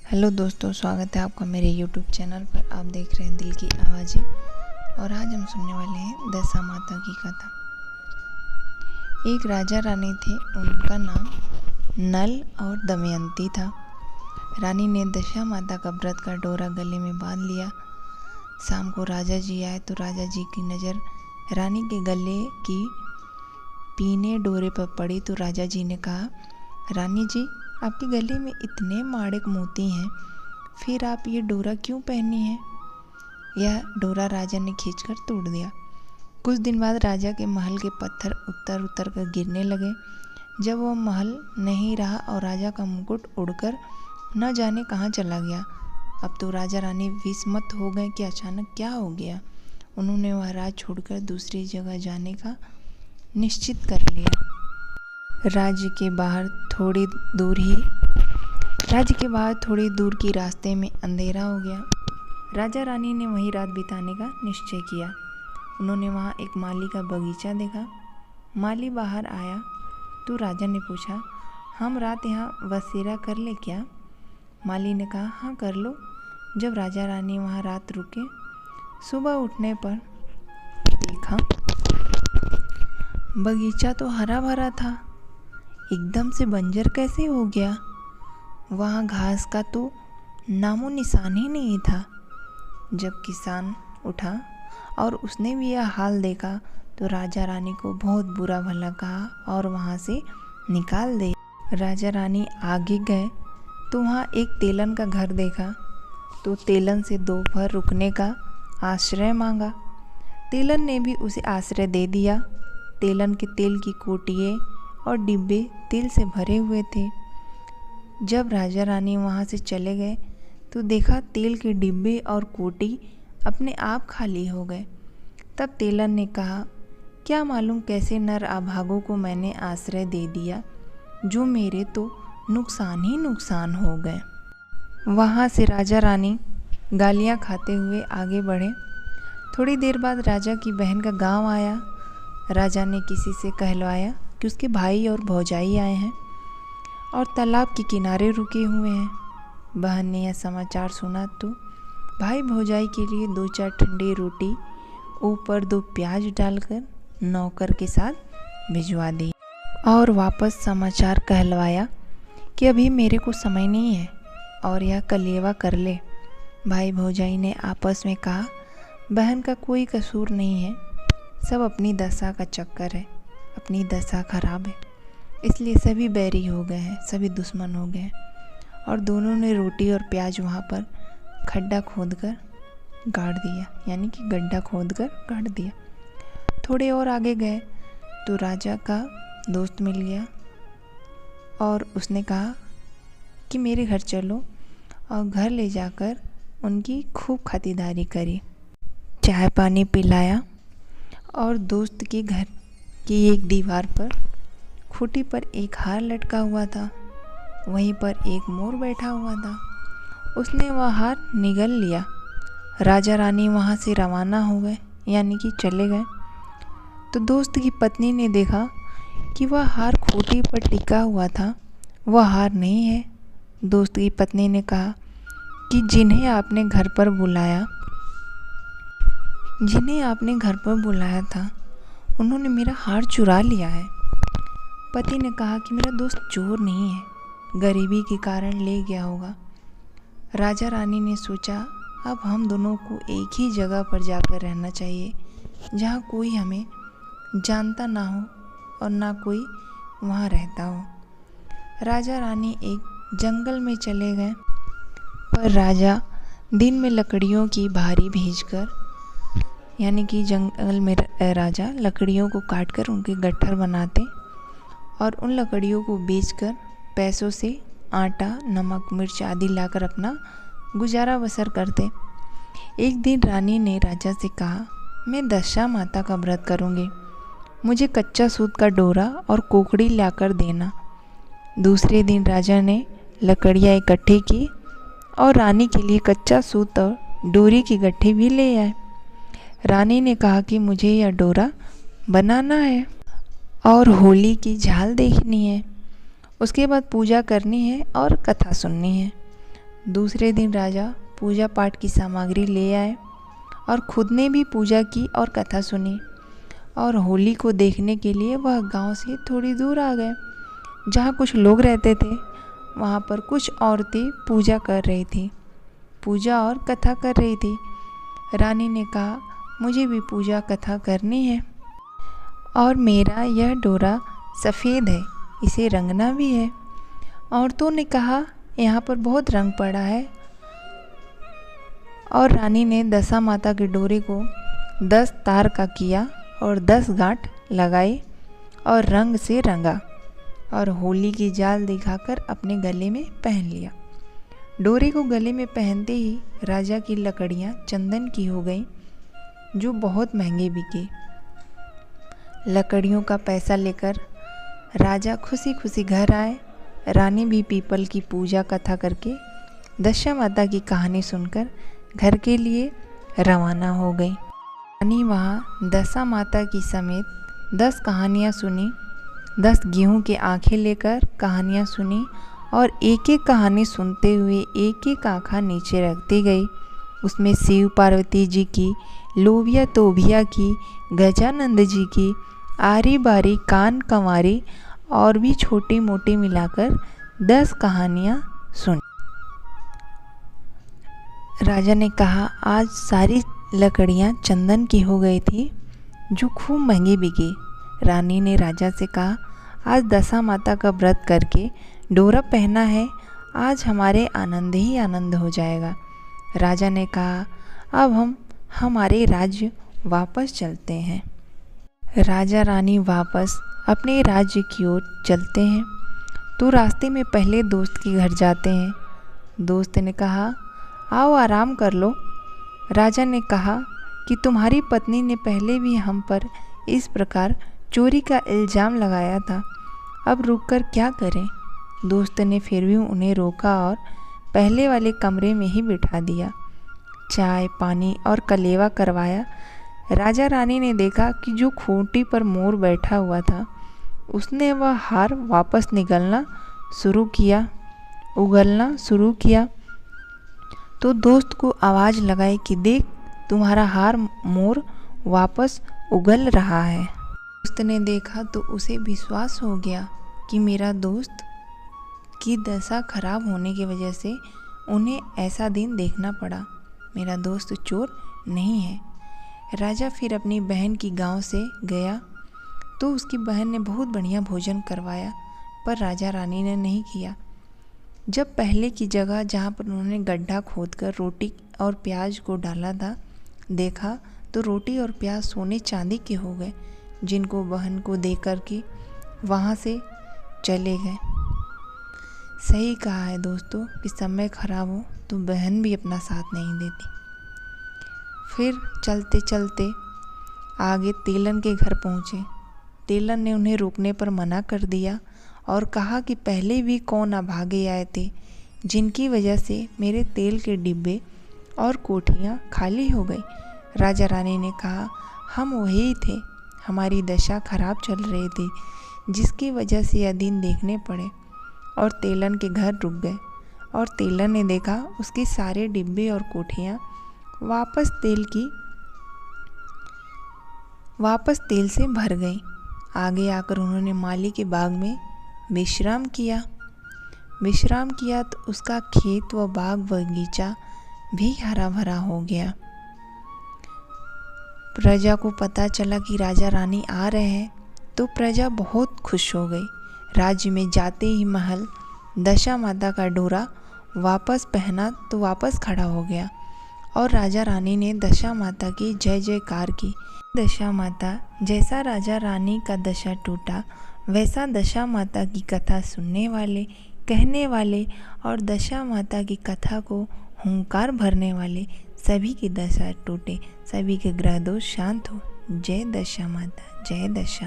Hello दोस्तों, स्वागत है आपका मेरे यूट्यूब चैनल पर। आप देख रहे हैं दिल की आवाज़ें और आज हम सुनने वाले हैं दशा माता की कथा। एक राजा रानी थे, उनका नाम नल और दमयंती था। रानी ने दशा माता का व्रत का डोरा गले में बांध लिया। शाम को राजा जी आए तो राजा जी की नज़र रानी के गले की पीने डोरे पर पड़ी तो राजा जी ने कहा, रानी जी, आपके गले में इतने माणिक मोती हैं, फिर आप ये डोरा क्यों पहनी है? यह डोरा राजा ने खींचकर तोड़ दिया। कुछ दिन बाद राजा के महल के पत्थर उतर उतर कर गिरने लगे। जब वह महल नहीं रहा और राजा का मुकुट उड़कर न जाने कहाँ चला गया। अब तो राजा रानी विस्मित हो गए कि अचानक क्या हो गया। उन्होंने वह राज छोड़कर दूसरी जगह जाने का निश्चित कर लिया। राज्य के बाहर थोड़ी दूर की रास्ते में अंधेरा हो गया। राजा रानी ने वहीं रात बिताने का निश्चय किया। उन्होंने वहाँ एक माली का बगीचा देखा। माली बाहर आया तो राजा ने पूछा, हम रात यहाँ बसेरा कर ले क्या? माली ने कहा, हाँ कर लो। जब राजा रानी वहाँ रात रुके, सुबह उठने पर देखा बगीचा तो हरा भरा था, एकदम से बंजर कैसे हो गया? वहाँ घास का तो नामो निशान ही नहीं था। जब किसान उठा और उसने भी यह हाल देखा तो राजा रानी को बहुत बुरा भला कहा और वहाँ से निकाल दे। राजा रानी आगे गए तो वहाँ एक तेलन का घर देखा तो तेलन से दोपहर रुकने का आश्रय मांगा। तेलन ने भी उसे आश्रय दे दिया। तेलन के तेल की कोटिये और डिब्बे तेल से भरे हुए थे। जब राजा रानी वहाँ से चले गए तो देखा तेल के डिब्बे और कोटी अपने आप खाली हो गए। तब तेलन ने कहा, क्या मालूम कैसे नर अभागों को मैंने आश्रय दे दिया, जो मेरे तो नुकसान ही नुकसान हो गए। वहाँ से राजा रानी गालियाँ खाते हुए आगे बढ़े। थोड़ी देर बाद राजा की बहन का गांव आया। राजा ने किसी से कहलवाया कि उसके भाई और भौजाई आए हैं और तालाब के किनारे रुके हुए हैं। बहन ने यह समाचार सुना तो भाई भौजाई के लिए 2-4 ठंडी रोटी ऊपर 2 प्याज डालकर नौकर के साथ भिजवा दी और वापस समाचार कहलवाया कि अभी मेरे को समय नहीं है और यह कलेवा कर ले। भाई भौजाई ने आपस में कहा, बहन का कोई कसूर नहीं है, सब अपनी दशा का चक्कर है, अपनी दशा खराब है, इसलिए सभी बैरी हो गए हैं, सभी दुश्मन हो गए हैं। और दोनों ने रोटी और प्याज वहाँ पर खड्डा खोदकर गाड़ दिया, यानी कि गड्ढा खोदकर गाड़ दिया। थोड़े और आगे गए तो राजा का दोस्त मिल गया और उसने कहा कि मेरे घर चलो, और घर ले जाकर उनकी खूब खातिरदारी करी, चाय पानी पिलाया और दोस्त के घर की एक दीवार पर खूंटी पर एक हार लटका हुआ था। वहीं पर एक मोर बैठा हुआ था। उसने वह हार निगल लिया। राजा रानी वहाँ से रवाना हो गए, यानी कि चले गए। तो दोस्त की पत्नी ने देखा कि वह हार खूंटी पर टिका हुआ था, वह हार नहीं है। दोस्त की पत्नी ने कहा कि जिन्हें आपने घर पर बुलाया था उन्होंने मेरा हार चुरा लिया है। पति ने कहा कि मेरा दोस्त चोर नहीं है, गरीबी के कारण ले गया होगा। राजा रानी ने सोचा, अब हम दोनों को एक ही जगह पर जाकर रहना चाहिए, जहाँ कोई हमें जानता ना हो और ना कोई वहाँ रहता हो। राजा रानी एक जंगल में चले गए, पर राजा दिन में लकड़ियों की भारी भेजकर, यानी कि जंगल में राजा लकड़ियों को काटकर उनके गट्ठर बनाते और उन लकड़ियों को बेचकर पैसों से आटा, नमक, मिर्च आदि लाकर अपना गुजारा बसर करते। एक दिन रानी ने राजा से कहा, मैं दशा माता का व्रत करूँगी, मुझे कच्चा सूत का डोरा और कोकड़ी लाकर देना। दूसरे दिन राजा ने लकड़ियाँ इकट्ठी की और रानी के लिए कच्चा सूत और डोरी की गट्ठी भी ले आए। रानी ने कहा कि मुझे यह डोरा बनाना है और होली की झाल देखनी है, उसके बाद पूजा करनी है और कथा सुननी है। दूसरे दिन राजा पूजा पाठ की सामग्री ले आए और खुद ने भी पूजा की और कथा सुनी। और होली को देखने के लिए वह गांव से थोड़ी दूर आ गए। जहाँ कुछ लोग रहते थे वहाँ पर कुछ औरतें पूजा कर रही थी, पूजा और कथा कर रही थी। रानी ने कहा, मुझे भी पूजा कथा करनी है और मेरा यह डोरा सफ़ेद है, इसे रंगना भी है। औरतों ने कहा, यहाँ पर बहुत रंग पड़ा है। और रानी ने दशा माता के डोरे को 10 तार का किया और 10 गांठ लगाई और रंग से रंगा और होली की जाल दिखाकर अपने गले में पहन लिया। डोरे को गले में पहनते ही राजा की लकड़ियाँ चंदन की हो गईं, जो बहुत महंगे बिके। लकड़ियों का पैसा लेकर राजा खुशी खुशी घर आए। रानी भी पीपल की पूजा कथा करके दशा माता की कहानी सुनकर घर के लिए रवाना हो गई। रानी वहाँ दशा माता की समेत 10 कहानियाँ सुनी, 10 गेहूँ की आँखें लेकर कहानियाँ सुनी और एक एक कहानी सुनते हुए एक एक आँखा नीचे रखती गई। उसमें शिव पार्वती जी की, लोभिया तोभिया की, गजानंद जी की, आरी बारी कान कंवारी और भी छोटी मोटी मिलाकर 10 कहानियाँ सुनी। राजा ने कहा, आज सारी लकड़ियाँ चंदन की हो गई थी, जो खूब महंगी बिकी। रानी ने राजा से कहा, आज दशा माता का व्रत करके डोरा पहना है, आज हमारे आनंद ही आनंद हो जाएगा। राजा ने कहा, अब हम हमारे राज्य वापस चलते हैं। राजा रानी वापस अपने राज्य की ओर चलते हैं तो रास्ते में पहले दोस्त के घर जाते हैं। दोस्त ने कहा, आओ आराम कर लो। राजा ने कहा कि तुम्हारी पत्नी ने पहले भी हम पर इस प्रकार चोरी का इल्ज़ाम लगाया था, अब रुककर क्या करें। दोस्त ने फिर भी उन्हें रोका और पहले वाले कमरे में ही बिठा दिया। चाय पानी और कलेवा करवाया। राजा रानी ने देखा कि जो खूंटी पर मोर बैठा हुआ था उसने वह हार वापस उगलना शुरू किया। तो दोस्त को आवाज़ लगाई कि देख, तुम्हारा हार मोर वापस उगल रहा है। दोस्त ने देखा तो उसे विश्वास हो गया कि मेरा दोस्त की दशा खराब होने की वजह से उन्हें ऐसा दिन देखना पड़ा, मेरा दोस्त चोर नहीं है। राजा फिर अपनी बहन की गांव से गया तो उसकी बहन ने बहुत बढ़िया भोजन करवाया, पर राजा रानी ने नहीं किया। जब पहले की जगह जहाँ पर उन्होंने गड्ढा खोदकर रोटी और प्याज को डाला था देखा तो रोटी और प्याज सोने चांदी के हो गए, जिनको बहन को दे कर के वहाँ से चले गए। सही कहा है दोस्तों कि समय खराब हो तो बहन भी अपना साथ नहीं देती। फिर चलते चलते आगे तेलन के घर पहुँचे। तेलन ने उन्हें रोकने पर मना कर दिया और कहा कि पहले भी कौन अभागे आए थे, जिनकी वजह से मेरे तेल के डिब्बे और कोठियाँ खाली हो गई। राजा रानी ने कहा, हम वही थे, हमारी दशा खराब चल रही थी, जिसकी वजह से यह दिन देखने पड़े। और तेलन के घर रुक गए और तेलन ने देखा उसके सारे डिब्बे और कोठियाँ वापस तेल से भर गई। आगे आकर उन्होंने माली के बाग में विश्राम किया तो उसका खेत व बाग बगीचा भी हरा भरा हो गया। प्रजा को पता चला कि राजा रानी आ रहे हैं तो प्रजा बहुत खुश हो गई। राज्य में जाते ही महल दशा माता का डोरा वापस पहना तो वापस खड़ा हो गया और राजा रानी ने दशा माता की जय जयकार की। दशा माता, जैसा राजा रानी का दशा टूटा वैसा दशा माता की कथा सुनने वाले, कहने वाले और दशा माता की कथा को हुंकार भरने वाले सभी की दशा टूटे, सभी के ग्रह दोष शांत हो। जय दशा माता, जय दशा।